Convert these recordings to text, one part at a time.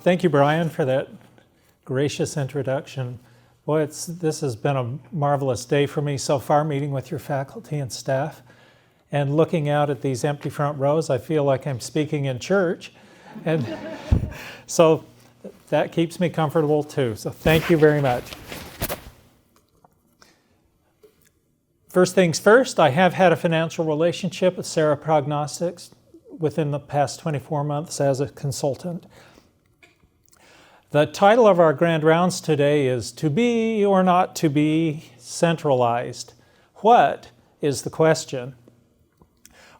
Thank you, Brian, for that gracious introduction. Boy, this has been a marvelous day for me so far, meeting with your faculty and staff. And looking out at these empty front rows, I feel like I'm speaking in church. And so that keeps me comfortable too. So thank you very much. First things first, I have had a financial relationship with Sarah Prognostics within the past 24 months as a consultant. The title of our grand rounds today is To Be or Not to Be Centralized. What is the question?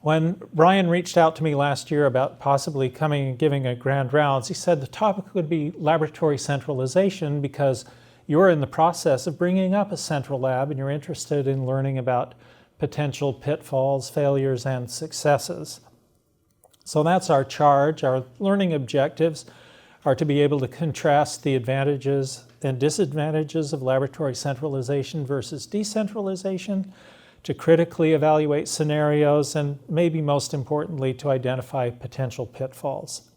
When Brian reached out to me last year about possibly coming and giving a grand rounds, he said the topic would be laboratory centralization because you're in the process of bringing up a central lab and you're interested in learning about potential pitfalls, failures, and successes. So that's our charge. Our learning objectives are to be able to contrast the advantages and disadvantages of laboratory centralization versus decentralization, to critically evaluate scenarios, and maybe most importantly, to identify potential pitfalls.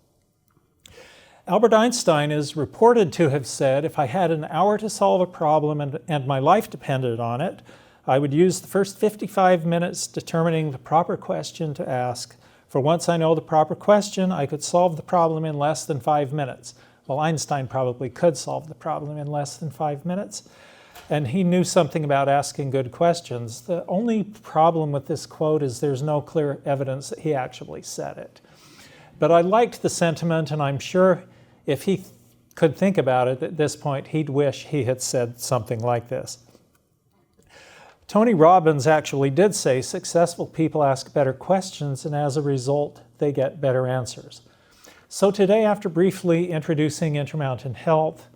Albert Einstein is reported to have said, if I had an hour to solve a problem and my life depended on it, I would use the first 55 minutes determining the proper question to ask. For once I know the proper question, I could solve the problem in less than 5 minutes. Well, Einstein probably could solve the problem in less than 5 minutes. And he knew something about asking good questions. The only problem with this quote is there's no clear evidence that he actually said it. But I liked the sentiment, and I'm sure if he could think about it at this point, he'd wish he had said something like this. Tony Robbins actually did say successful people ask better questions, and as a result, they get better answers. So today, after briefly introducing Intermountain Health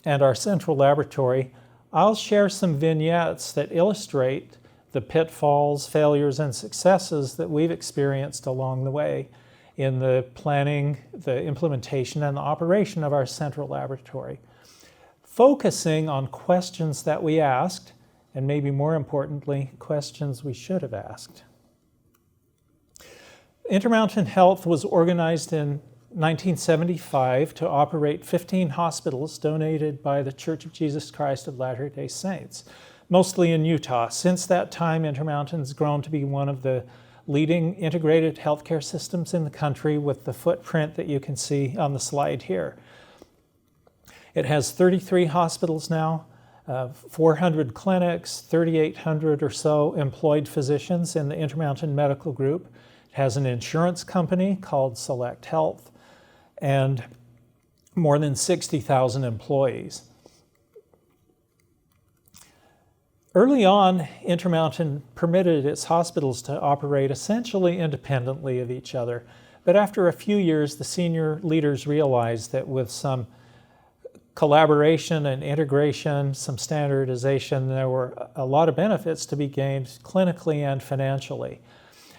and our central laboratory, I'll share some vignettes that illustrate the pitfalls, failures, and successes that we've experienced along the way in the planning, the implementation, and the operation of our central laboratory, focusing on questions that we asked, and maybe more importantly, questions we should have asked. Intermountain Health was organized in 1975 to operate 15 hospitals donated by the Church of Jesus Christ of Latter-day Saints, mostly in Utah. Since that time, Intermountain's grown to be one of the leading integrated healthcare systems in the country with the footprint that you can see on the slide here. It has 33 hospitals now, 400 clinics, 3,800 or so employed physicians in the Intermountain Medical Group. It has an insurance company called Select Health, and more than 60,000 employees. Early on, Intermountain permitted its hospitals to operate essentially independently of each other. But after a few years, the senior leaders realized that with some collaboration and integration, some standardization, there were a lot of benefits to be gained clinically and financially.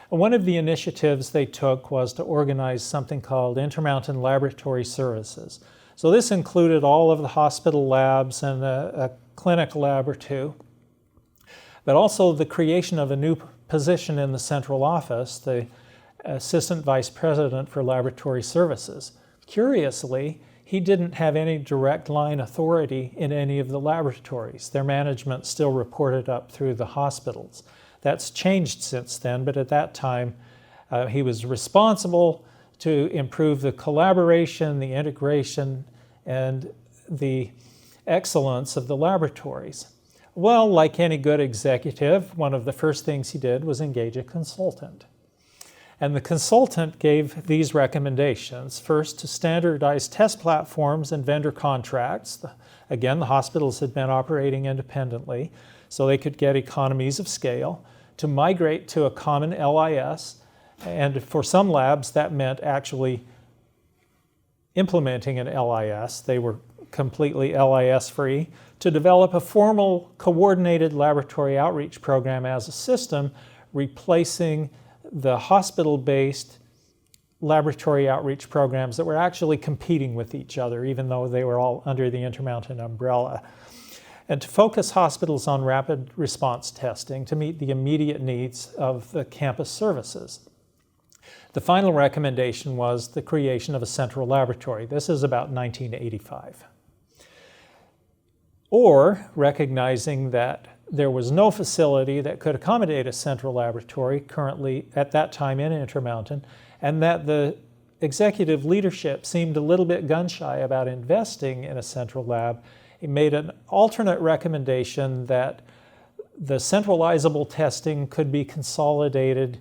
One of the initiatives they took was to organize something called Intermountain Laboratory Services. So this included all of the hospital labs and a clinic lab or two, but also the creation of a new position in the central office, the Assistant Vice President for Laboratory Services. Curiously, he didn't have any direct line authority in any of the laboratories. Their management still reported up through the hospitals. That's changed since then, but at that time, he was responsible to improve the collaboration, the integration, and the excellence of the laboratories. Well, like any good executive, one of the first things he did was engage a consultant. And the consultant gave these recommendations. First, to standardize test platforms and vendor contracts. Again, the hospitals had been operating independently, so they could get economies of scale, to migrate to a common LIS, and for some labs that meant actually implementing an LIS. They were completely LIS free, to develop a formal coordinated laboratory outreach program as a system, replacing the hospital-based laboratory outreach programs that were actually competing with each other, even though they were all under the Intermountain umbrella. And to focus hospitals on rapid response testing to meet the immediate needs of the campus services. The final recommendation was the creation of a central laboratory. This is about 1985. Or recognizing that there was no facility that could accommodate a central laboratory currently at that time in Intermountain, and that the executive leadership seemed a little bit gun-shy about investing in a central lab. It made an alternate recommendation that the centralizable testing could be consolidated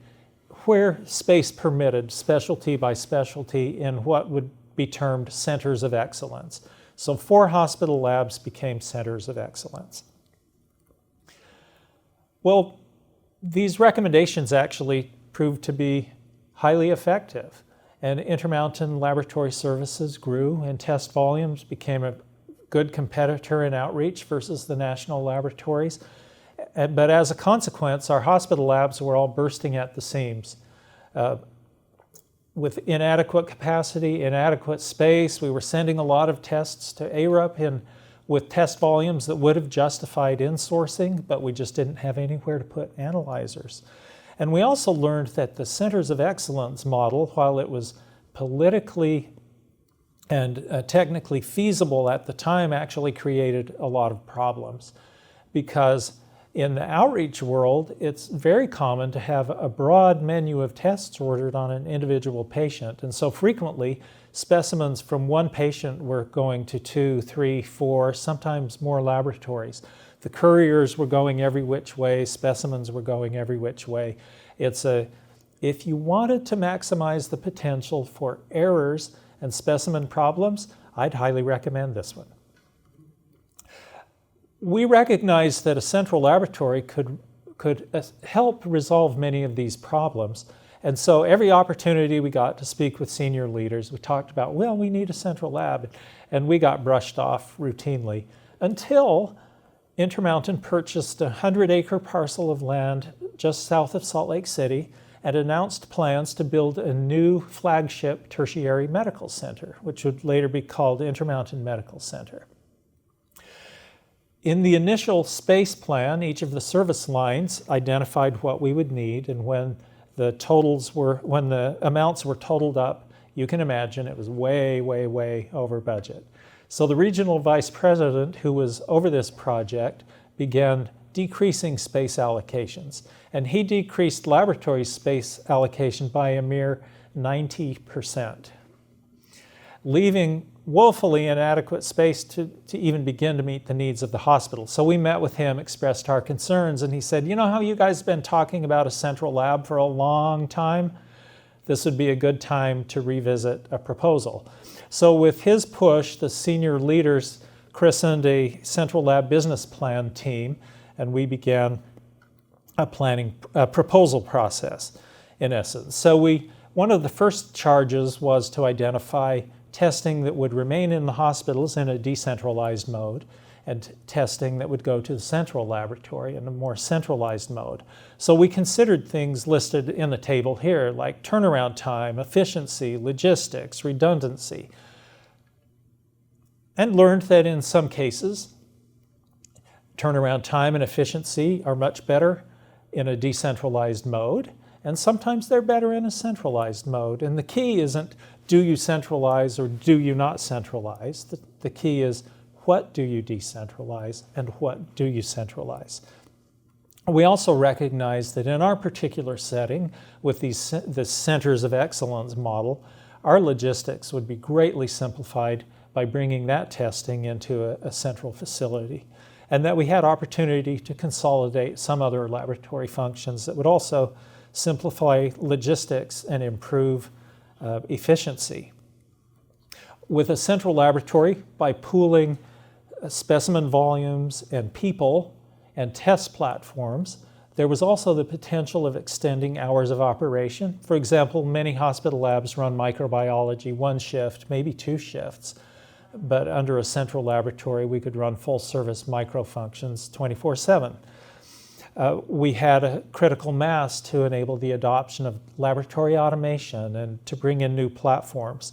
where space permitted, specialty by specialty, in what would be termed centers of excellence. So 4 hospital labs became centers of excellence. Well, these recommendations actually proved to be highly effective, and Intermountain Laboratory Services grew and test volumes became a good competitor in outreach versus the national laboratories. But as a consequence, our hospital labs were all bursting at the seams. With inadequate capacity, inadequate space, we were sending a lot of tests to ARUP with test volumes that would have justified insourcing, but we just didn't have anywhere to put analyzers. And we also learned that the Centers of Excellence model, while it was politically and technically feasible at the time, actually created a lot of problems. Because in the outreach world, it's very common to have a broad menu of tests ordered on an individual patient. And so frequently, specimens from one patient were going to 2, 3, 4, sometimes more laboratories. The couriers were going every which way, specimens were going every which way. If you wanted to maximize the potential for errors and specimen problems, I'd highly recommend this one. We recognized that a central laboratory could help resolve many of these problems. And so every opportunity we got to speak with senior leaders, we talked about, well, we need a central lab. And we got brushed off routinely until Intermountain purchased a 100-acre parcel of land just south of Salt Lake City and announced plans to build a new flagship tertiary medical center, which would later be called Intermountain Medical Center. In the initial space plan, each of the service lines identified what we would need, and when the amounts were totaled up, you can imagine it was way, way, way over budget. So the regional vice president who was over this project began decreasing space allocations, and he decreased laboratory space allocation by a mere 90%, leaving woefully inadequate space to even begin to meet the needs of the hospital. So we met with him, expressed our concerns, and he said, you know how you guys have been talking about a central lab for a long time? This would be a good time to revisit a proposal. So with his push, the senior leaders christened a central lab business plan team, and we began a proposal process, in essence. So one of the first charges was to identify testing that would remain in the hospitals in a decentralized mode, and testing that would go to the central laboratory in a more centralized mode. So we considered things listed in the table here, like turnaround time, efficiency, logistics, redundancy, and learned that in some cases, turnaround time and efficiency are much better in a decentralized mode, and sometimes they're better in a centralized mode. And the key isn't do you centralize or do you not centralize? The key is what do you decentralize and what do you centralize? We also recognize that in our particular setting, with the Centers of Excellence model, our logistics would be greatly simplified by bringing that testing into a central facility, and that we had opportunity to consolidate some other laboratory functions that would also simplify logistics and improve efficiency. With a central laboratory, by pooling specimen volumes and people and test platforms, there was also the potential of extending hours of operation. For example, many hospital labs run microbiology 1 shift, maybe 2 shifts, but under a central laboratory, we could run full service microfunctions 24/7. We had a critical mass to enable the adoption of laboratory automation and to bring in new platforms.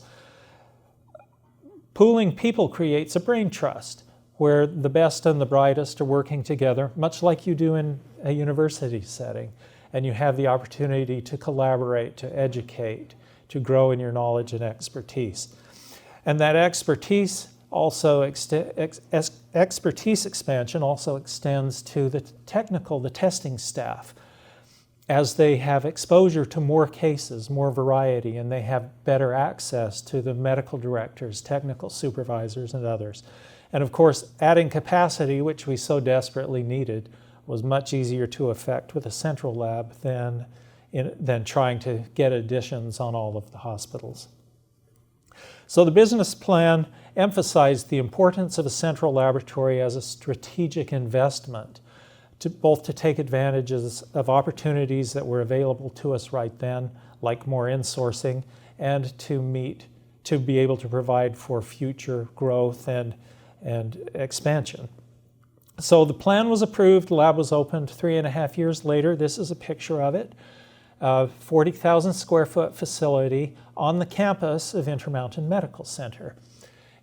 Pooling people creates a brain trust where the best and the brightest are working together, much like you do in a university setting. and you have the opportunity to collaborate, to educate, to grow in your knowledge and expertise. And that expertise expansion also extends to the the testing staff. As they have exposure to more cases, more variety, and they have better access to the medical directors, technical supervisors, and others. And of course, adding capacity, which we so desperately needed, was much easier to effect with a central lab than trying to get additions on all of the hospitals. So the business plan emphasized the importance of a central laboratory as a strategic investment, both to take advantages of opportunities that were available to us right then, like more insourcing, and to be able to provide for future growth and expansion. So the plan was approved, the lab was opened 3.5 years later. This is a picture of it. 40,000 square foot facility on the campus of Intermountain Medical Center.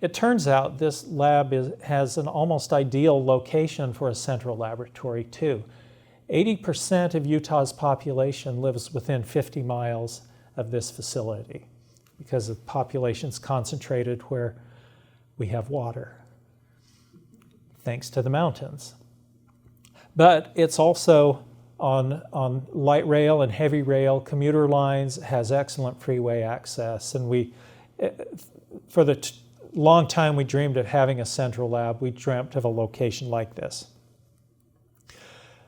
It turns out this lab has an almost ideal location for a central laboratory too. 80% of Utah's population lives within 50 miles of this facility because the population's concentrated where we have water, thanks to the mountains. But it's also on light rail and heavy rail commuter lines, has excellent freeway access, and for the long time we dreamed of having a central lab. We dreamt of a location like this.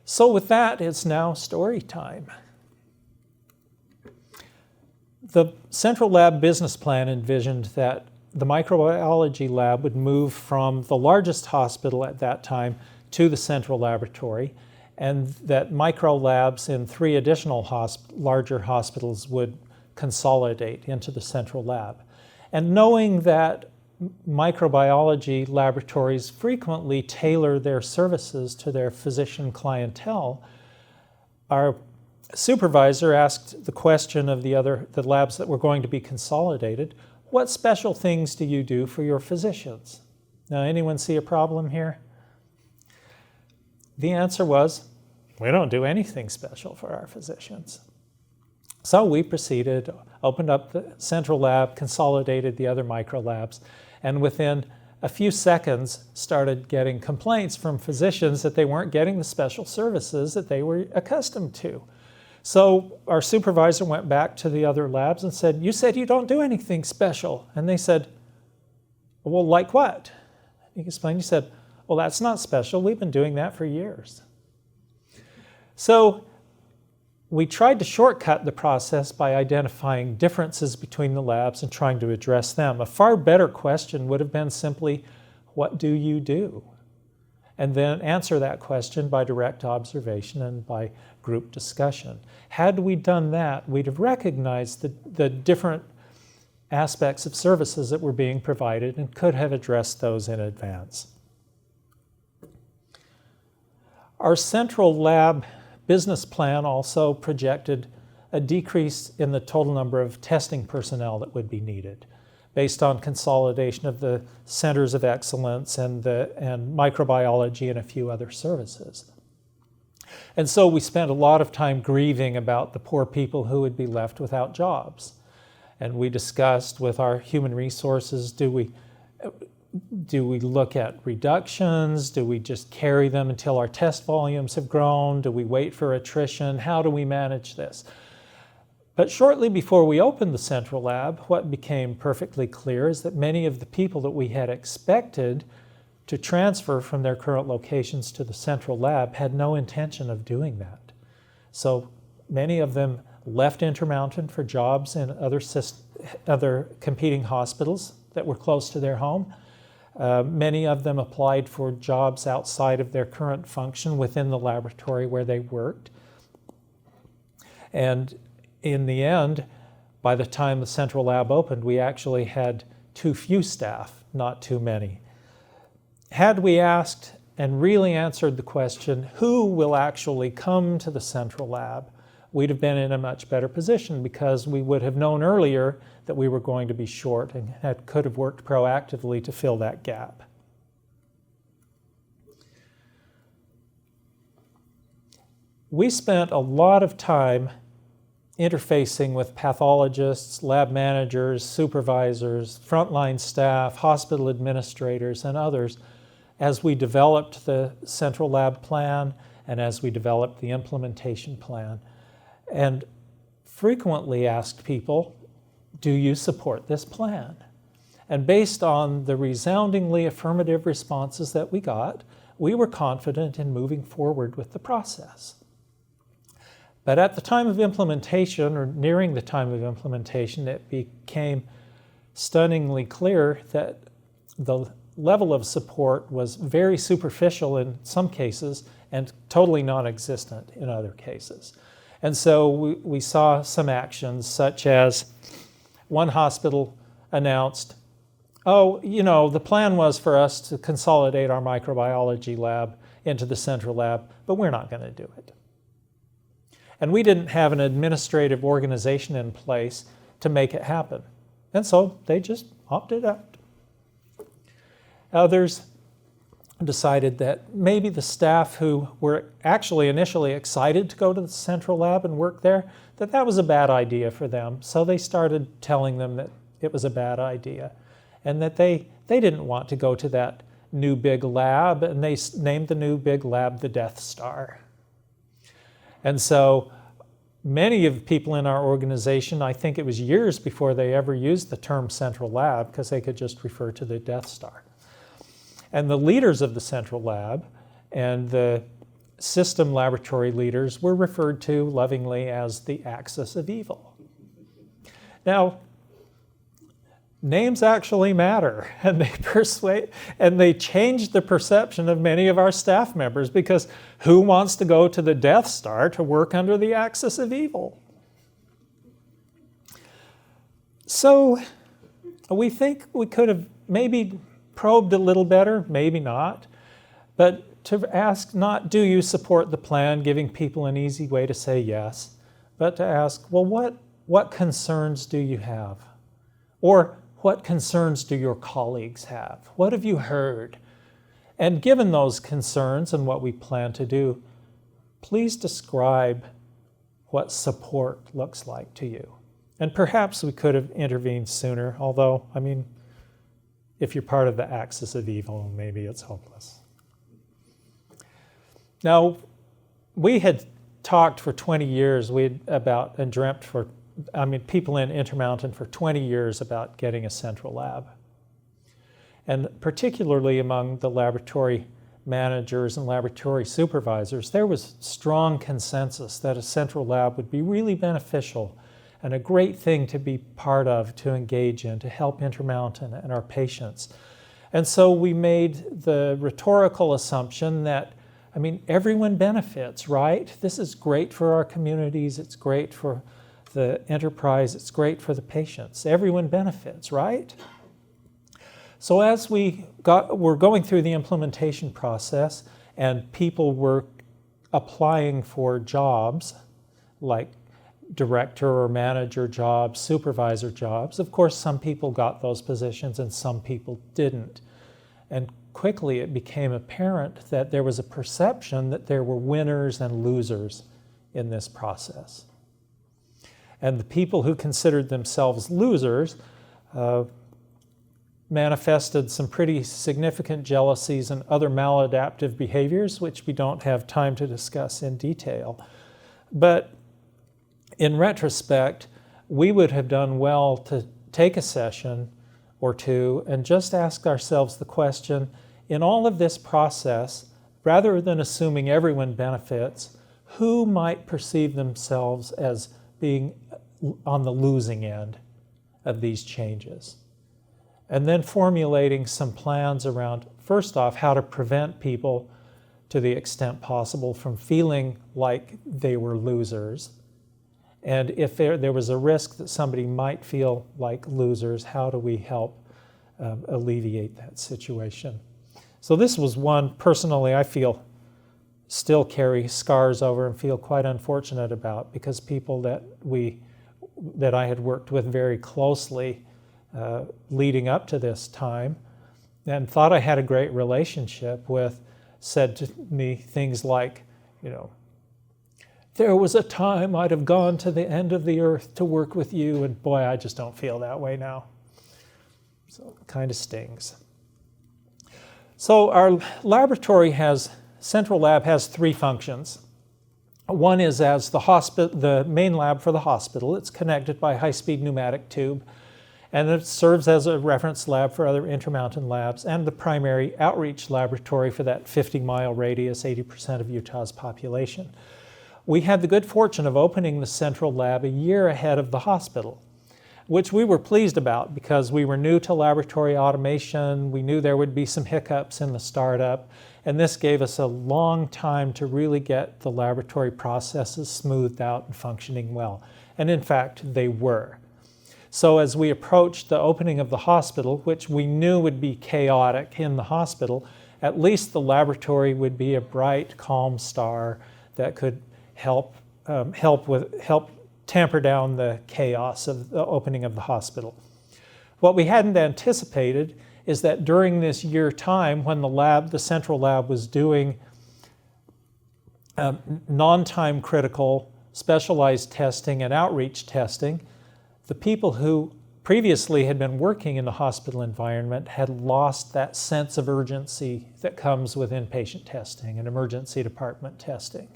So with that, it's now story time. The central lab business plan envisioned that the microbiology lab would move from the largest hospital at that time to the central laboratory, and that micro labs in 3 additional larger hospitals would consolidate into the central lab. And knowing that microbiology laboratories frequently tailor their services to their physician clientele, our supervisor asked the question of the labs that were going to be consolidated, what special things do you do for your physicians? Now, anyone see a problem here? The answer was, we don't do anything special for our physicians. So we proceeded, opened up the central lab, consolidated the other micro labs, and within a few seconds started getting complaints from physicians that they weren't getting the special services that they were accustomed to. So our supervisor went back to the other labs and said, you said you don't do anything special. And they said, well, like what? He explained, he said, well, that's not special. We've been doing that for years. So we tried to shortcut the process by identifying differences between the labs and trying to address them. A far better question would have been simply, what do you do? And then answer that question by direct observation and by group discussion. Had we done that, we'd have recognized the different aspects of services that were being provided and could have addressed those in advance. Our central lab business plan also projected a decrease in the total number of testing personnel that would be needed based on consolidation of the centers of excellence and microbiology and a few other services. And so we spent a lot of time grieving about the poor people who would be left without jobs. And we discussed with our human resources, do we look at reductions? Do we just carry them until our test volumes have grown? Do we wait for attrition? How do we manage this? But shortly before we opened the central lab, what became perfectly clear is that many of the people that we had expected to transfer from their current locations to the central lab had no intention of doing that. So many of them left Intermountain for jobs in other competing hospitals that were close to their home. Many of them applied for jobs outside of their current function within the laboratory where they worked. And in the end, by the time the central lab opened, we actually had too few staff, not too many. Had we asked and really answered the question, who will actually come to the central lab, we'd have been in a much better position because we would have known earlier that we were going to be short and could have worked proactively to fill that gap. we spent a lot of time interfacing with pathologists, lab managers, supervisors, frontline staff, hospital administrators, and others as we developed the central lab plan and as we developed the implementation plan. And frequently asked people, do you support this plan? And based on the resoundingly affirmative responses that we got, we were confident in moving forward with the process. But at the time of implementation, or nearing the time of implementation, it became stunningly clear that the level of support was very superficial in some cases and totally non-existent in other cases. And so we saw some actions such as one hospital announced, oh, the plan was for us to consolidate our microbiology lab into the central lab, but we're not going to do it. And we didn't have an administrative organization in place to make it happen. And so they just opted out. Others decided that maybe the staff who were actually initially excited to go to the central lab and work there, that was a bad idea for them. So they started telling them that it was a bad idea and that they didn't want to go to that new big lab, and they named the new big lab the Death Star. And so many of the people in our organization, I think it was years before they ever used the term central lab because they could just refer to the Death Star. And the leaders of the central lab and the system laboratory leaders were referred to lovingly as the axis of evil. Now, names actually matter, and they change the perception of many of our staff members, because who wants to go to the Death Star to work under the axis of evil? So we think we could have maybe probed a little better, maybe not, but to ask not, do you support the plan, giving people an easy way to say yes, but to ask, well, what concerns do you have? Or what concerns do your colleagues have? What have you heard? And given those concerns and what we plan to do, please describe what support looks like to you. And perhaps we could have intervened sooner, although, if you're part of the axis of evil, maybe it's hopeless. Now, we had talked for 20 years about and dreamt for people in Intermountain for 20 years about getting a central lab. And particularly among the laboratory managers and laboratory supervisors, there was strong consensus that a central lab would be really beneficial and a great thing to be part of, to engage in, to help Intermountain and our patients. And so we made the rhetorical assumption that, everyone benefits, right? This is great for our communities, it's great for the enterprise, it's great for the patients. Everyone benefits, right? So as we're going through the implementation process and people were applying for jobs like director or manager jobs, supervisor jobs, of course some people got those positions and some people didn't. And quickly it became apparent that there was a perception that there were winners and losers in this process. And the people who considered themselves losers manifested some pretty significant jealousies and other maladaptive behaviors, which we don't have time to discuss in detail. But in retrospect, we would have done well to take a session or two and just ask ourselves the question, in all of this process, rather than assuming everyone benefits, who might perceive themselves as being on the losing end of these changes? And then formulating some plans around, first off, how to prevent people to the extent possible from feeling like they were losers. And if there was a risk that somebody might feel like losers, how do we help alleviate that situation? So this was one, personally, I feel still carry scars over and feel quite unfortunate about, because people that I had worked with very closely leading up to this time and thought I had a great relationship with said to me things like, there was a time I'd have gone to the end of the earth to work with you, and boy, I just don't feel that way now. So it kind of stings. So our central lab has three functions. One is as the main lab for the hospital. It's connected by high-speed pneumatic tube, and it serves as a reference lab for other Intermountain labs and the primary outreach laboratory for that 50-mile radius, 80% of Utah's population. We had the good fortune of opening the central lab a year ahead of the hospital, which we were pleased about because we were new to laboratory automation. We knew there would be some hiccups in the startup, and this gave us a long time to really get the laboratory processes smoothed out and functioning well. And in fact, they were. So as we approached the opening of the hospital, which we knew would be chaotic in the hospital, at least the laboratory would be a bright, calm star that could help tamper down the chaos of the opening of the hospital. What we hadn't anticipated is that during this year time when the central lab was doing non-time critical specialized testing and outreach testing, the people who previously had been working in the hospital environment had lost that sense of urgency that comes with inpatient testing and emergency department testing.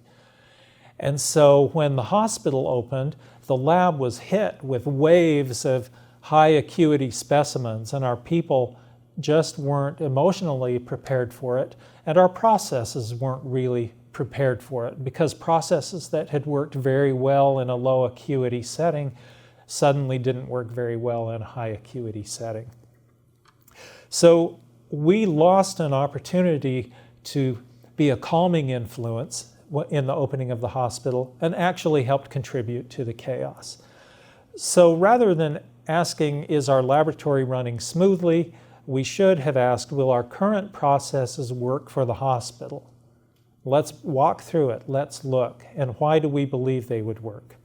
And so when the hospital opened, the lab was hit with waves of high acuity specimens, and our people just weren't emotionally prepared for it, and our processes weren't really prepared for it, because processes that had worked very well in a low acuity setting suddenly didn't work very well in a high acuity setting. So we lost an opportunity to be a calming influence in the opening of the hospital and actually helped contribute to the chaos. So rather than asking, is our laboratory running smoothly, we should have asked, will our current processes work for the hospital? Let's walk through it, let's look, and why do we believe they would work?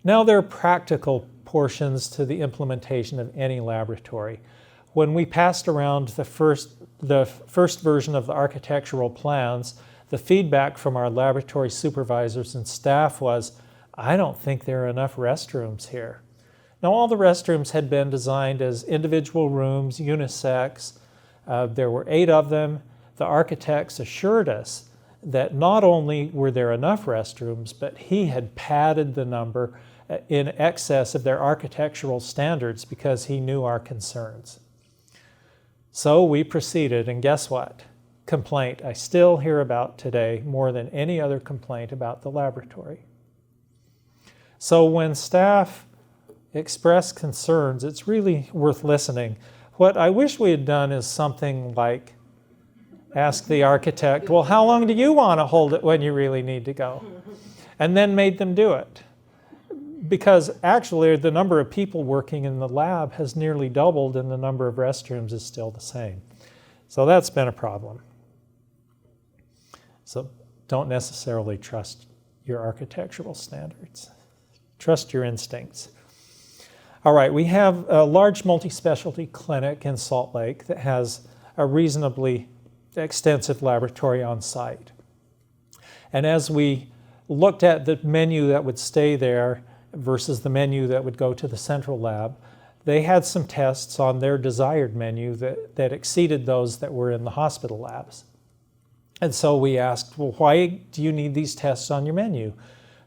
Now there are practical portions to the implementation of any laboratory. When we passed around the first version of the architectural plans, the feedback from our laboratory supervisors and staff was, I don't think there are enough restrooms here. Now all the restrooms had been designed as individual rooms, unisex. There were 8 of them. The architects assured us that not only were there enough restrooms, but he had padded the number in excess of their architectural standards because he knew our concerns. So we proceeded, and guess what? Complaint I still hear about today more than any other complaint about the laboratory. So when staff express concerns, it's really worth listening. What I wish we had done is something like ask the architect, well, how long do you want to hold it when you really need to go? And then made them do it. Because actually the number of people working in the lab has nearly doubled and the number of restrooms is still the same. So that's been a problem. So don't necessarily trust your architectural standards. Trust your instincts. All right, we have a large multi-specialty clinic in Salt Lake that has a reasonably extensive laboratory on site. And as we looked at the menu that would stay there versus the menu that would go to the central lab, they had some tests on their desired menu that exceeded those that were in the hospital labs. And so we asked, well, why do you need these tests on your menu?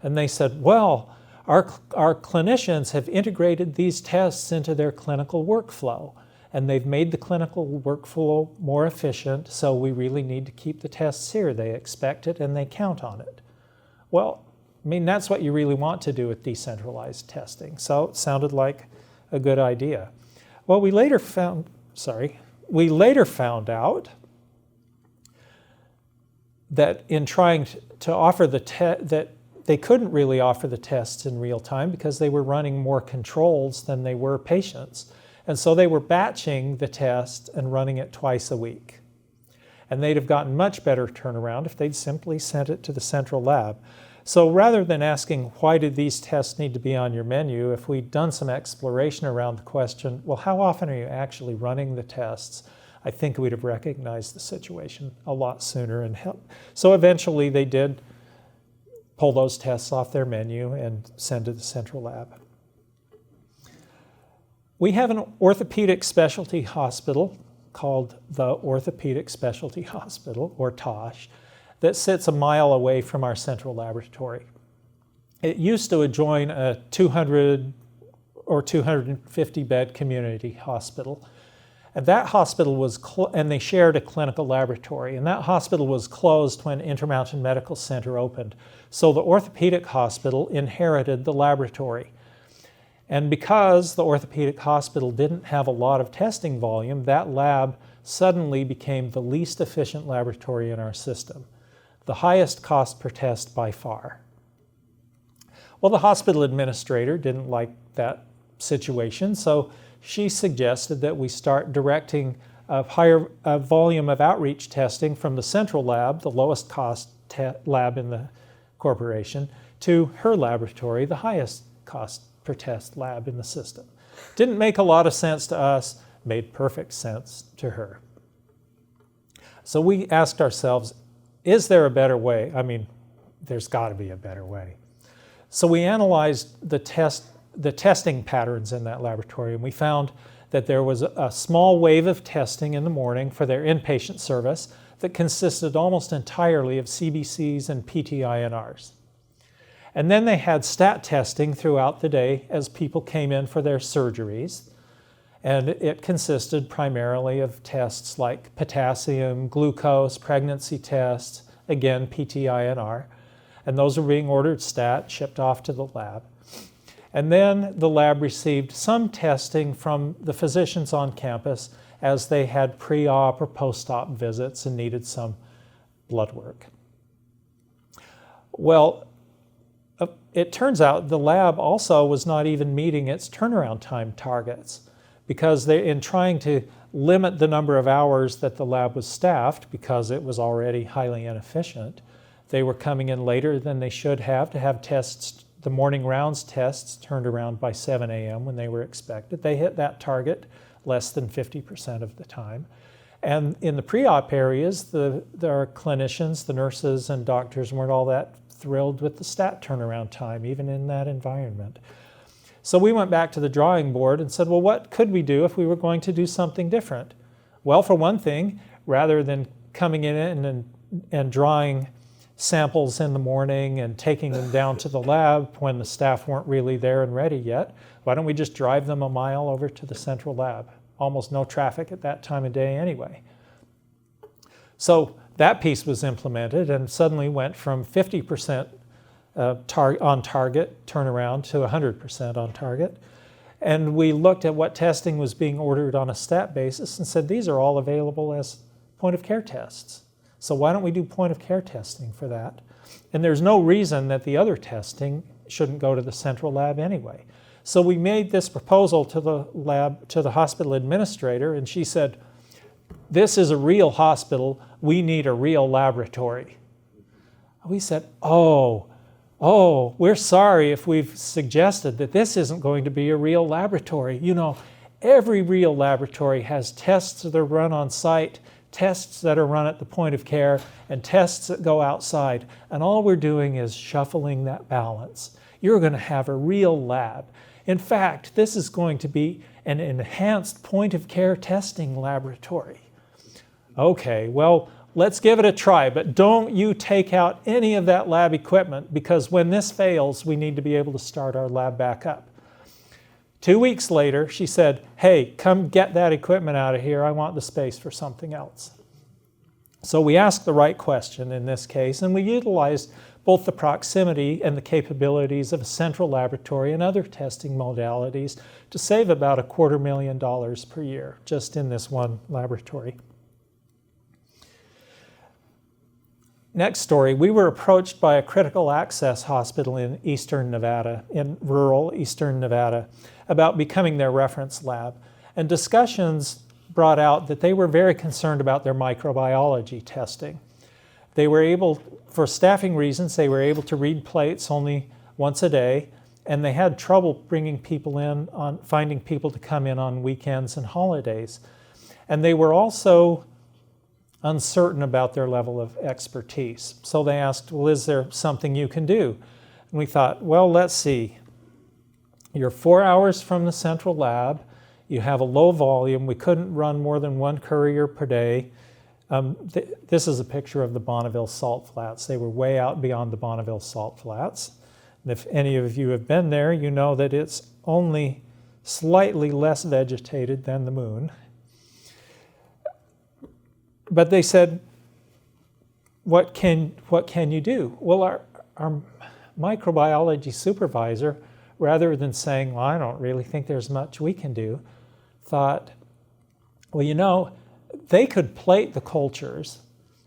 And they said, well, our clinicians have integrated these tests into their clinical workflow, and they've made the clinical workflow more efficient, so we really need to keep the tests here. They expect it and they count on it. Well, I mean, that's what you really want to do with decentralized testing. So it sounded like a good idea. Well, we later found out that in trying to offer that they couldn't really offer the tests in real time because they were running more controls than they were patients. And so they were batching the test and running it twice a week. And they'd have gotten much better turnaround if they'd simply sent it to the central lab. So rather than asking, why did these tests need to be on your menu, if we'd done some exploration around the question, well, how often are you actually running the tests? I think we'd have recognized the situation a lot sooner and helped. So eventually they did pull those tests off their menu and send to the central lab. We have an orthopedic specialty hospital called the Orthopedic Specialty Hospital, or TOSH, that sits a mile away from our central laboratory. It used to adjoin a 200 or 250 bed community hospital. And that hospital was, and they shared a clinical laboratory, and that hospital was closed when Intermountain Medical Center opened. So the orthopedic hospital inherited the laboratory. And because the orthopedic hospital didn't have a lot of testing volume, that lab suddenly became the least efficient laboratory in our system, the highest cost per test by far. Well, the hospital administrator didn't like that situation, so she suggested that we start directing a higher volume of outreach testing from the central lab, the lowest cost lab in the corporation, to her laboratory, the highest cost per test lab in the system. Didn't make a lot of sense to us, made perfect sense to her. So we asked ourselves, is there a better way? I mean, there's got to be a better way. So we analyzed the testing patterns in that laboratory, and we found that there was a small wave of testing in the morning for their inpatient service that consisted almost entirely of CBCs and PT-INRs. And then they had stat testing throughout the day as people came in for their surgeries. And it consisted primarily of tests like potassium, glucose, pregnancy tests, again, PT-INR. And those were being ordered stat, shipped off to the lab. And then the lab received some testing from the physicians on campus as they had pre-op or post-op visits and needed some blood work. Well, it turns out the lab also was not even meeting its turnaround time targets, because in trying to limit the number of hours that the lab was staffed, because it was already highly inefficient, they were coming in later than they should have to have tests, the morning rounds tests turned around by 7 a.m. when they were expected. They hit that target less than 50% of the time. And in the pre-op areas, our clinicians, the nurses and doctors weren't all that thrilled with the stat turnaround time, even in that environment. So we went back to the drawing board and said, well, what could we do if we were going to do something different? Well, for one thing, rather than coming in and drawing samples in the morning and taking them down to the lab when the staff weren't really there and ready yet, why don't we just drive them a mile over to the central lab? Almost no traffic at that time of day anyway. So that piece was implemented and suddenly went from 50% on target turnaround to 100% on target. And we looked at what testing was being ordered on a stat basis and said, these are all available as point-of-care tests. So why don't we do point-of-care testing for that? And there's no reason that the other testing shouldn't go to the central lab anyway. So we made this proposal to the lab, to the hospital administrator, and she said, this is a real hospital, we need a real laboratory. We said, oh, we're sorry if we've suggested that this isn't going to be a real laboratory. You know, every real laboratory has tests that are run on site, tests that are run at the point of care, and tests that go outside. And all we're doing is shuffling that balance. You're going to have a real lab. In fact, this is going to be an enhanced point of care testing laboratory. Okay, well, let's give it a try, but don't you take out any of that lab equipment, because when this fails, we need to be able to start our lab back up. 2 weeks later, she said, hey, come get that equipment out of here. I want the space for something else. So we asked the right question in this case, and we utilized both the proximity and the capabilities of a central laboratory and other testing modalities to save about $250,000 per year just in this one laboratory. Next story, we were approached by a critical access hospital in eastern Nevada, in rural eastern Nevada, about becoming their reference lab. And discussions brought out that they were very concerned about their microbiology testing. They were able, for staffing reasons, they were able to read plates only once a day, and they had trouble bringing people in, finding people to come in on weekends and holidays. And they were also uncertain about their level of expertise. So they asked, well, is there something you can do? And we thought, well, let's see. You're 4 hours from the central lab. You have a low volume. We couldn't run more than 1 courier per day. This is a picture of the Bonneville Salt Flats. They were way out beyond the Bonneville Salt Flats. And if any of you have been there, you know that it's only slightly less vegetated than the moon. But they said, what can you do? Well, our microbiology supervisor, rather than saying, well, I don't really think there's much we can do, thought, well, you know, they could plate the cultures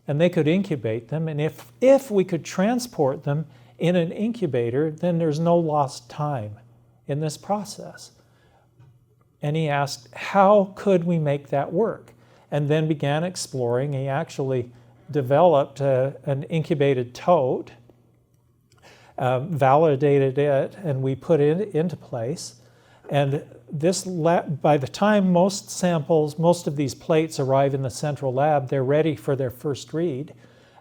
and they could incubate them, and if we could transport them in an incubator, then there's no lost time in this process. And he asked, how could we make that work? And then began exploring. He actually developed an incubated tote, validated it, and we put it into place. And this lab, by the time most of these plates arrive in the central lab, they're ready for their first read.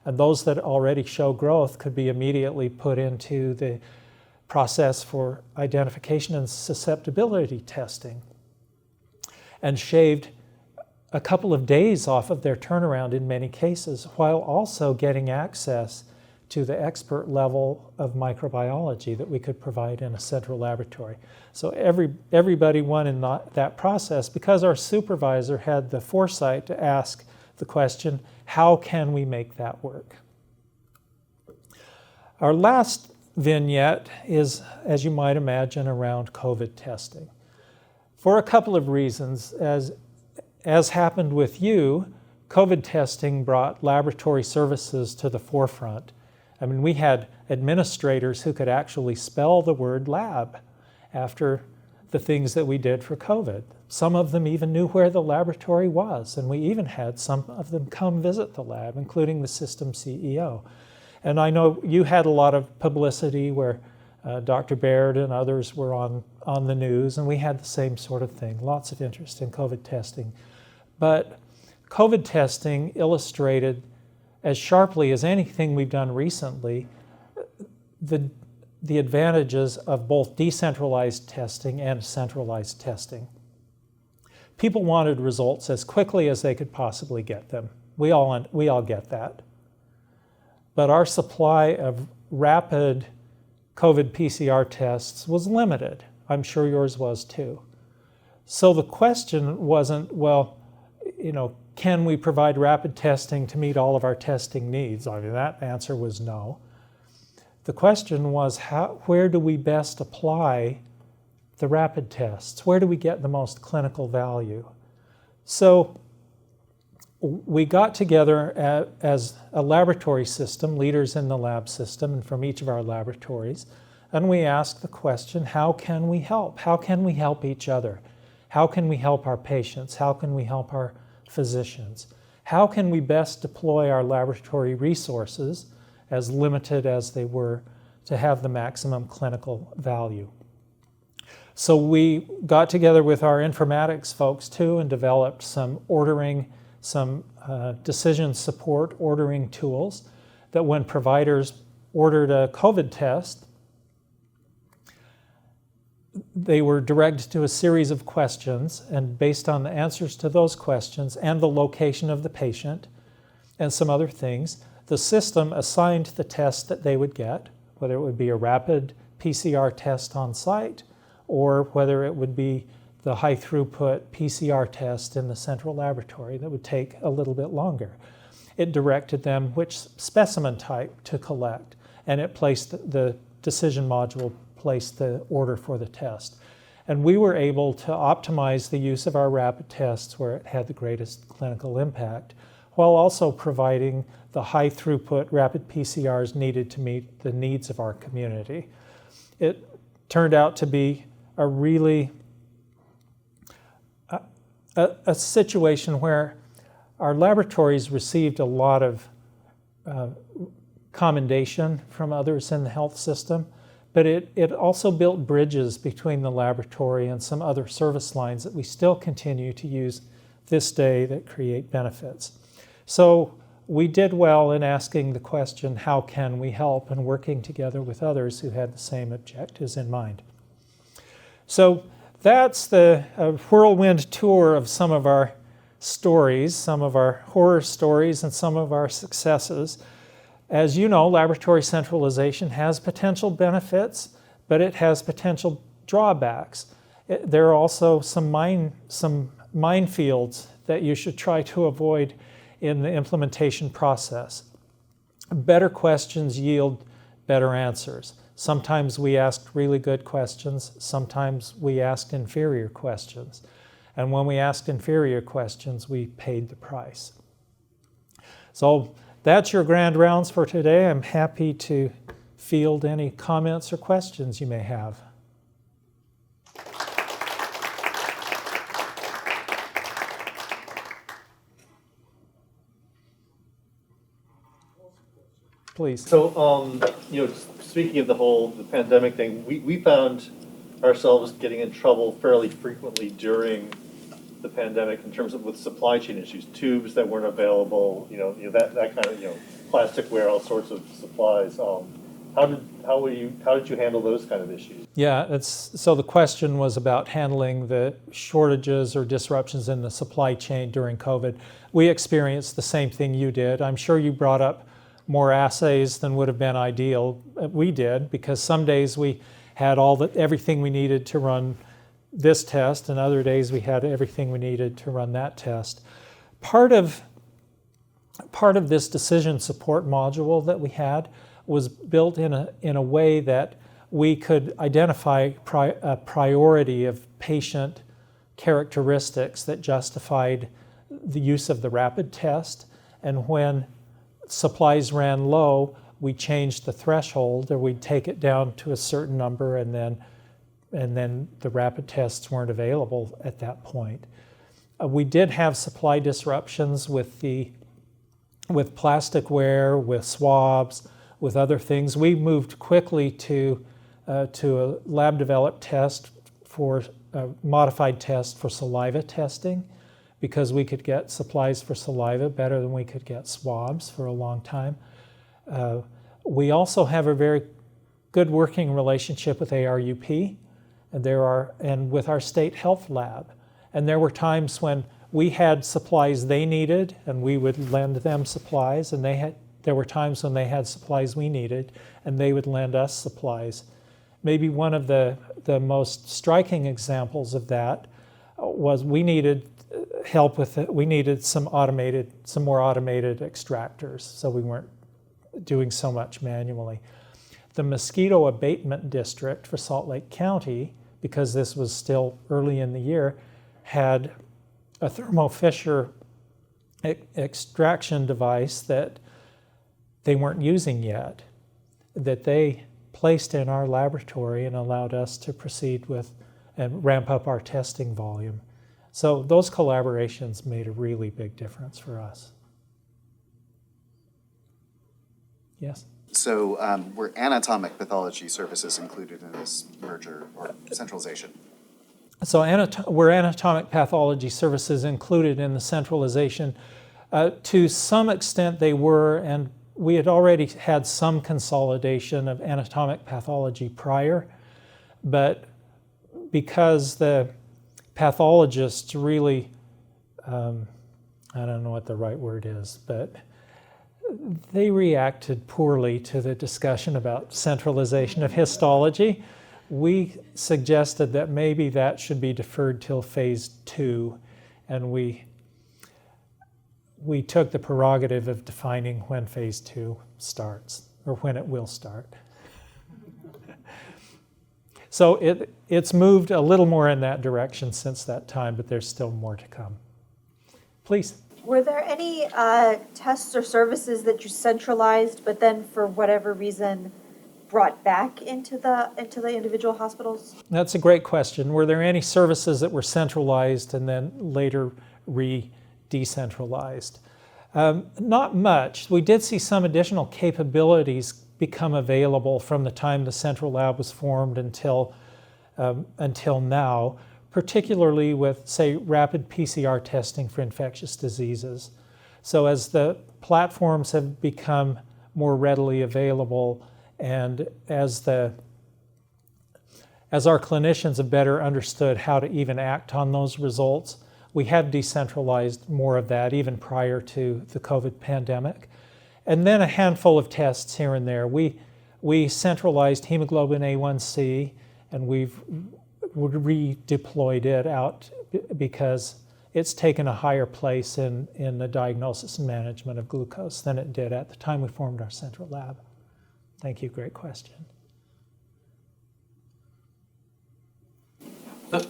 And those that already show growth could be immediately put into the process for identification and susceptibility testing, and shaved a couple of days off of their turnaround in many cases, while also getting access to the expert level of microbiology that we could provide in a central laboratory. So everybody won in that process, because our supervisor had the foresight to ask the question, how can we make that work? Our last vignette is, as you might imagine, around COVID testing. For a couple of reasons. As happened with you, COVID testing brought laboratory services to the forefront. I mean, we had administrators who could actually spell the word lab after the things that we did for COVID. Some of them even knew where the laboratory was, and we even had some of them come visit the lab, including the system CEO. And I know you had a lot of publicity where Dr. Baird and others were on the news, and we had the same sort of thing, lots of interest in COVID testing. But COVID testing illustrated as sharply as anything we've done recently the advantages of both decentralized testing and centralized testing. People wanted results as quickly as they could possibly get them. We all get that. But our supply of rapid COVID PCR tests was limited. I'm sure yours was too. So the question wasn't, well, you know, can we provide rapid testing to meet all of our testing needs? I mean, that answer was no. The question was, where do we best apply the rapid tests? Where do we get the most clinical value? So we got together as a laboratory system, leaders in the lab system and from each of our laboratories, and we asked the question, how can we help? How can we help each other? How can we help our patients? How can we help our physicians? How can we best deploy our laboratory resources, as limited as they were, to have the maximum clinical value? So we got together with our informatics folks too and developed some decision support ordering tools that when providers ordered a COVID test, they were directed to a series of questions, and based on the answers to those questions and the location of the patient and some other things, the system assigned the test that they would get, whether it would be a rapid PCR test on site or whether it would be the high throughput PCR test in the central laboratory that would take a little bit longer. It directed them which specimen type to collect, and it placed the decision module placed the order for the test. And we were able to optimize the use of our rapid tests where it had the greatest clinical impact, while also providing the high throughput rapid PCRs needed to meet the needs of our community. It turned out to be a really a situation where our laboratories received a lot of commendation from others in the health system, but it also built bridges between the laboratory and some other service lines that we still continue to use this day that create benefits. So we did well in asking the question, how can we help, and working together with others who had the same objectives in mind. So that's the whirlwind tour of some of our stories, some of our horror stories, and some of our successes. As you know, laboratory centralization has potential benefits, but it has potential drawbacks. There are also some minefields that you should try to avoid in the implementation process. Better questions yield better answers. Sometimes we asked really good questions, sometimes we asked inferior questions. And when we asked inferior questions, we paid the price. So that's your grand rounds for today. I'm happy to field any comments or questions you may have. Please. So, speaking of the pandemic thing, we found ourselves getting in trouble fairly frequently during the pandemic in terms of with supply chain issues, tubes that weren't available, that kind of, plasticware, all sorts of supplies. How did you handle those kind of issues? Yeah, so the question was about handling the shortages or disruptions in the supply chain during COVID. We experienced the same thing you did. I'm sure you brought up more assays than would have been ideal. We did, because some days we had everything we needed to run this test, and other days we had everything we needed to run that test. Part of this decision support module that we had was built in a way that we could identify a priority of patient characteristics that justified the use of the rapid test, and when supplies ran low, we changed the threshold, or we'd take it down to a certain number, and then the rapid tests weren't available at that point. We did have supply disruptions with plasticware, with swabs, with other things. We moved quickly to a lab-developed test for a modified test for saliva testing, because we could get supplies for saliva better than we could get swabs for a long time. We also have a very good working relationship with ARUP, and with our state health lab. And there were times when we had supplies they needed, and we would lend them supplies, and there were times when they had supplies we needed, and they would lend us supplies. Maybe one of the most striking examples of that was we needed help with it. We needed some more automated extractors, so we weren't doing so much manually. The mosquito abatement district for Salt Lake County, because this was still early in the year, had a Thermo Fisher extraction device that they weren't using yet, that they placed in our laboratory and allowed us to proceed with and ramp up our testing volume. So those collaborations made a really big difference for us. Yes? So were anatomic pathology services included in this merger or centralization? So were anatomic pathology services included in the centralization? To some extent they were, and we had already had some consolidation of anatomic pathology prior, but because the pathologists really, I don't know what the right word is, but they reacted poorly to the discussion about centralization of histology. We suggested that maybe that should be deferred till phase 2, and we took the prerogative of defining when phase 2 starts, or when it will start. So it's moved a little more in that direction since that time, but there's still more to come. Please. Were there any tests or services that you centralized, but then for whatever reason brought back into the individual hospitals? That's a great question. Were there any services that were centralized and then later decentralized? Not much. We did see some additional capabilities become available from the time the central lab was formed until now. particularly with, say, rapid PCR testing for infectious diseases. So as the platforms have become more readily available and as our clinicians have better understood how to even act on those results, we have decentralized more of that even prior to the COVID pandemic. And then a handful of tests here and there. We centralized hemoglobin A1C, and we've redeployed it out because it's taken a higher place in the diagnosis and management of glucose than it did at the time we formed our central lab. Thank you, great question.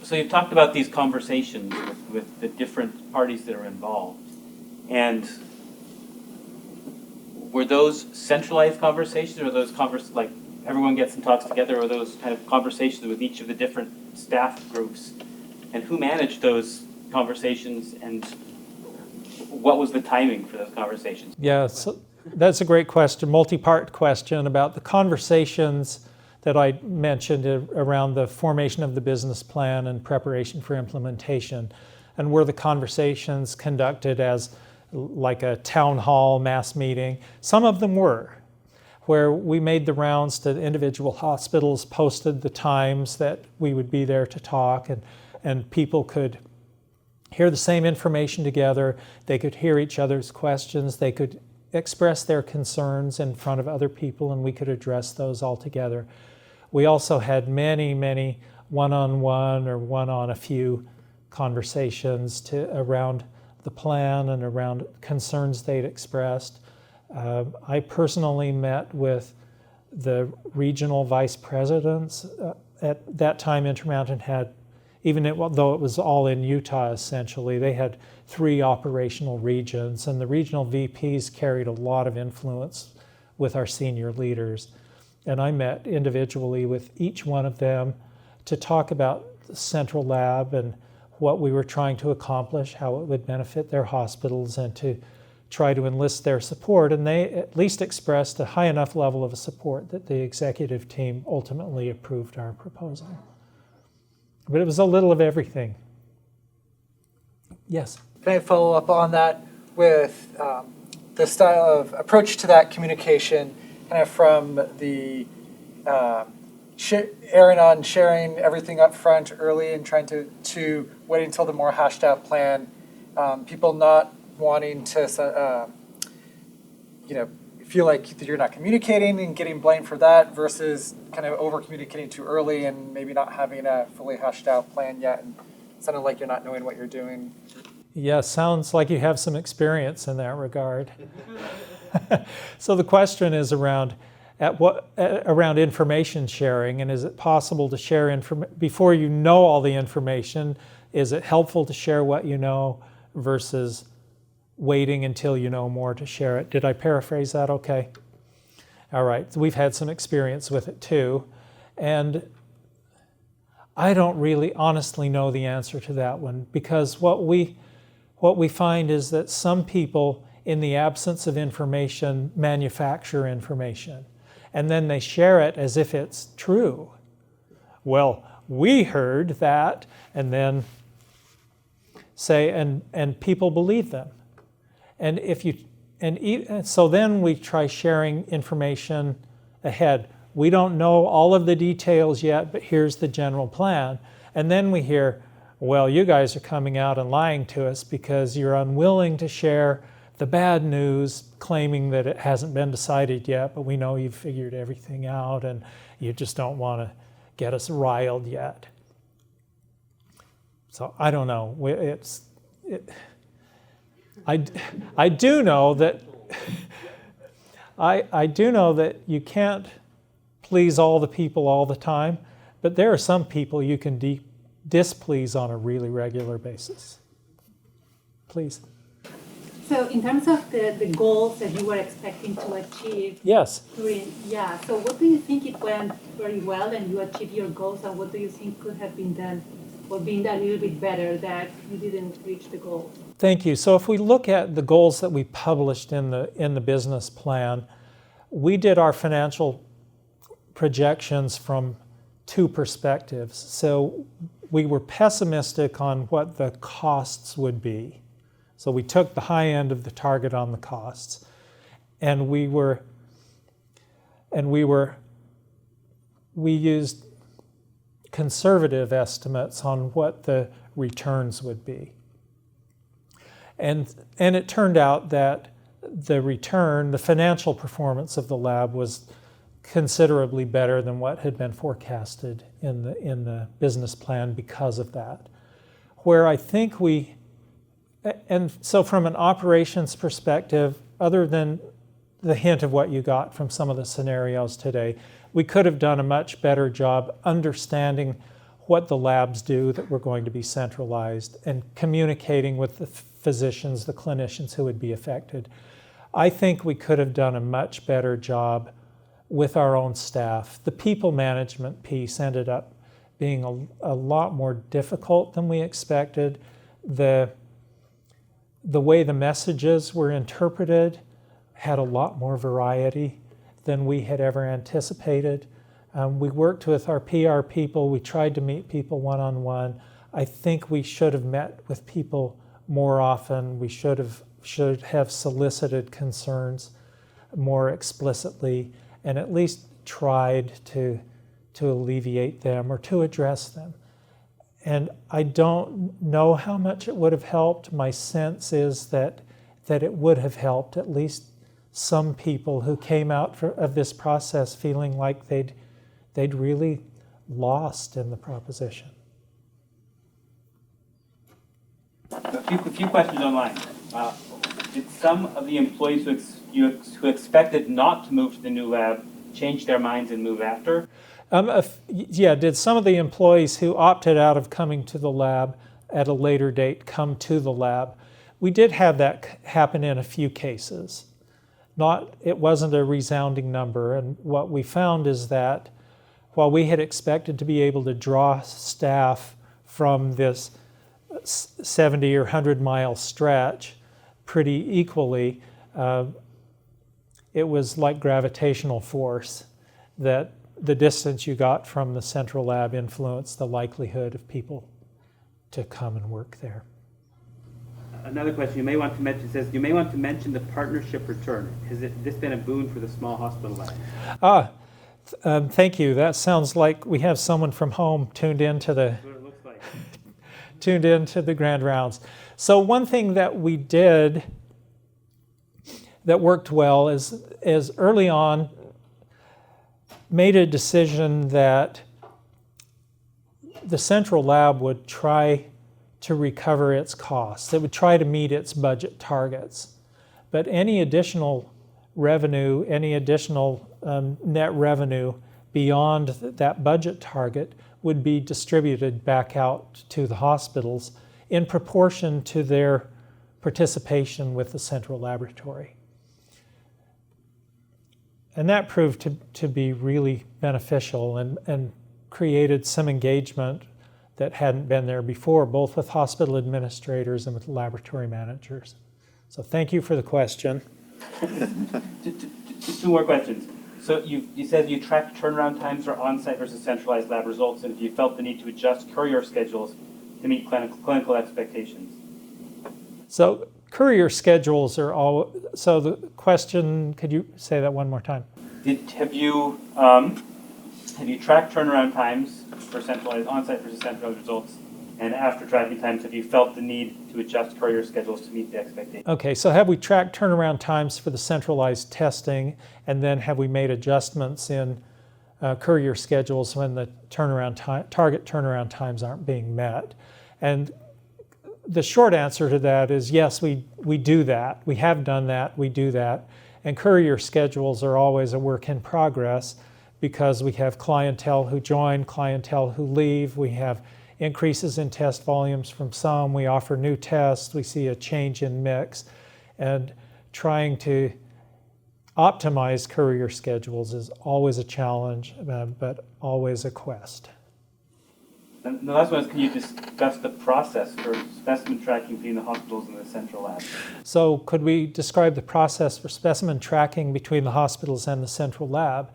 So you've talked about these conversations with the different parties that are involved. And were those centralized conversations, or were those like everyone gets and talks together, or those kind of conversations with each of the different staff groups? And who managed those conversations, and what was the timing for those conversations? Yeah, so that's a great question, multi-part question about the conversations that I mentioned around the formation of the business plan and preparation for implementation. And were the conversations conducted as like a town hall mass meeting? Some of them were, where we made the rounds to individual hospitals, posted the times that we would be there to talk, and people could hear the same information together. They could hear each other's questions. They could express their concerns in front of other people, and we could address those all together. We also had many, many one-on-one or one-on-a-few conversations around the plan and around concerns they'd expressed. I personally met with the regional vice presidents. At that time, Intermountain had, though it was all in Utah essentially, they had 3 operational regions, and the regional VPs carried a lot of influence with our senior leaders. And I met individually with each one of them to talk about the central lab and what we were trying to accomplish, how it would benefit their hospitals, and to try to enlist their support. And they at least expressed a high enough level of support that the executive team ultimately approved our proposal. But it was a little of everything. Yes? Can I follow up on that with the style of approach to that communication, kind of from the erring on sharing everything up front early and trying to waiting until the more hashed out plan, people not wanting to feel like you're not communicating and getting blamed for that, versus kind of over communicating too early and maybe not having a fully hashed out plan yet and sounding like you're not knowing what you're doing. Yeah, sounds like you have some experience in that regard. So the question is around information sharing, and is it possible to share before you know all the information? Is it helpful to share what you know versus waiting until you know more to share it? Did I paraphrase that okay? All right, so we've had some experience with it too, and I don't really honestly know the answer to that one, because what we find is that some people, in the absence of information, manufacture information, and then they share it as if it's true. Well, we heard that, and then say, and people believe them. And so then we try sharing information ahead. We don't know all of the details yet, but here's the general plan. And then we hear, well, you guys are coming out and lying to us because you're unwilling to share the bad news, claiming that it hasn't been decided yet, but we know you've figured everything out and you just don't want to get us riled yet. So I don't know. I do know that I do know that you can't please all the people all the time, but there are some people you can displease on a really regular basis. Please. So in terms of the goals that you were expecting to achieve, Yes. So what do you think it went very well and you achieved your goals, and what do you think could have been done or been done a little bit better that you didn't reach the goal? Thank you. So if we look at the goals that we published in the business plan, we did our financial projections from 2 perspectives. So we were pessimistic on what the costs would be. So we took the high end of the target on the costs, and we used conservative estimates on what the returns would be. And it turned out that the return, the financial performance of the lab was considerably better than what had been forecasted in the business plan because of that. Where I think and so from an operations perspective, other than the hint of what you got from some of the scenarios today, we could have done a much better job understanding what the labs do that were going to be centralized and communicating with the physicians, the clinicians who would be affected. I think we could have done a much better job with our own staff. The people management piece ended up being a lot more difficult than we expected. The way the messages were interpreted had a lot more variety than we had ever anticipated. We worked with our PR people. We tried to meet people one-on-one. I think we should have met with people more often. We should have solicited concerns more explicitly and at least tried to alleviate them or to address them. And I don't know how much it would have helped. My sense is that it would have helped at least some people who came out of this process feeling like they'd really lost in the proposition. A few questions online. Did some of the employees who expected not to move to the new lab change their minds and move after? Yeah, did some of the employees who opted out of coming to the lab at a later date come to the lab? We did have that happen in a few cases. It wasn't a resounding number, and what we found is that while we had expected to be able to draw staff from this 70 or 100 mile stretch pretty equally, it was like gravitational force that the distance you got from the central lab influenced the likelihood of people to come and work there. Another question you may want to mention says, you may want to mention the partnership return. Has this been a boon for the small hospital lab? Thank you. That sounds like we have someone from home tuned into the That's what it looks like. tuned into the grand rounds. So one thing that we did that worked well is early on made a decision that the central lab would try to recover its costs. It would try to meet its budget targets. But any additional revenue, any additional net revenue beyond that budget target would be distributed back out to the hospitals in proportion to their participation with the central laboratory. And that proved to be really beneficial and created some engagement that hadn't been there before, both with hospital administrators and with laboratory managers. So thank you for the question. Just two more questions. So you said you tracked turnaround times for on-site versus centralized lab results, and if you felt the need to adjust courier schedules to meet clinical expectations. So courier schedules are all, so the question, could you say that one more time? Have you tracked turnaround times for centralized on-site versus centralized results? And after tracking times, have you felt the need to adjust courier schedules to meet the expectations? Okay, so have we tracked turnaround times for the centralized testing, and then have we made adjustments in courier schedules when the target turnaround times aren't being met? And the short answer to that is yes, we do that. We have done that, we do that. And courier schedules are always a work in progress because we have clientele who join, clientele who leave, we have increases in test volumes from some, we offer new tests, we see a change in mix, and trying to optimize courier schedules is always a challenge, but always a quest. And the last one is, can you discuss the process for specimen tracking between the hospitals and the central lab? So could we describe the process for specimen tracking between the hospitals and the central lab?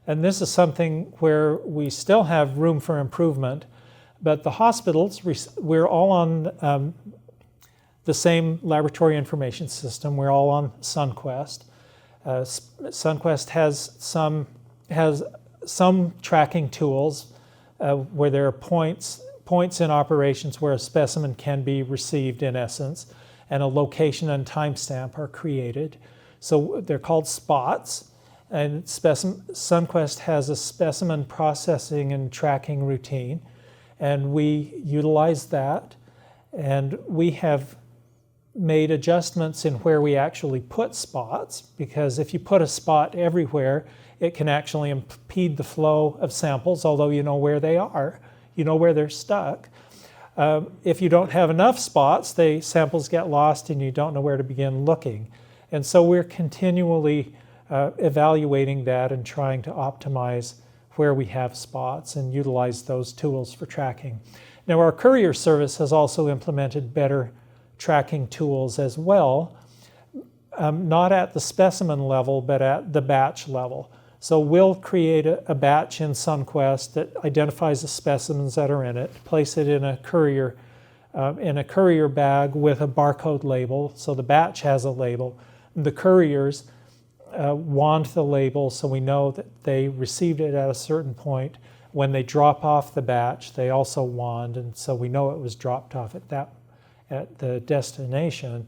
And this is something where we still have room for improvement. But the hospitals, we're all on the same laboratory information system. We're all on SunQuest. SunQuest has some tracking tools where there are points in operations where a specimen can be received, in essence, and a location and timestamp are created. So they're called spots, and SunQuest has a specimen processing and tracking routine, and we utilize that, and we have made adjustments in where we actually put spots, because if you put a spot everywhere, it can actually impede the flow of samples, although you know where they are, you know where they're stuck. If you don't have enough spots, the samples get lost and you don't know where to begin looking. And so we're continually evaluating that and trying to optimize where we have spots and utilize those tools for tracking. Now, our courier service has also implemented better tracking tools as well, not at the specimen level, but at the batch level. So we'll create a batch in SunQuest that identifies the specimens that are in it, place it in a courier bag with a barcode label, so the batch has a label. The couriers wand the label so we know that they received it at a certain point. When they drop off the batch, they also wand, and so we know it was dropped off at the destination.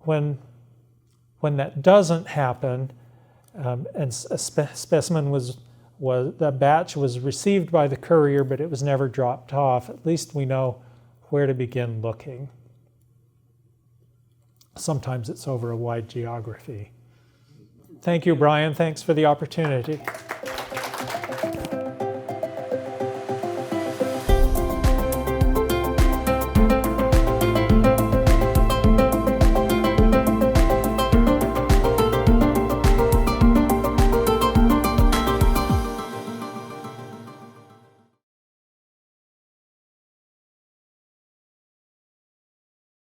When that doesn't happen, and a specimen the batch was received by the courier, but it was never dropped off, at least we know where to begin looking. Sometimes it's over a wide geography. Thank you, Brian. Thanks for the opportunity.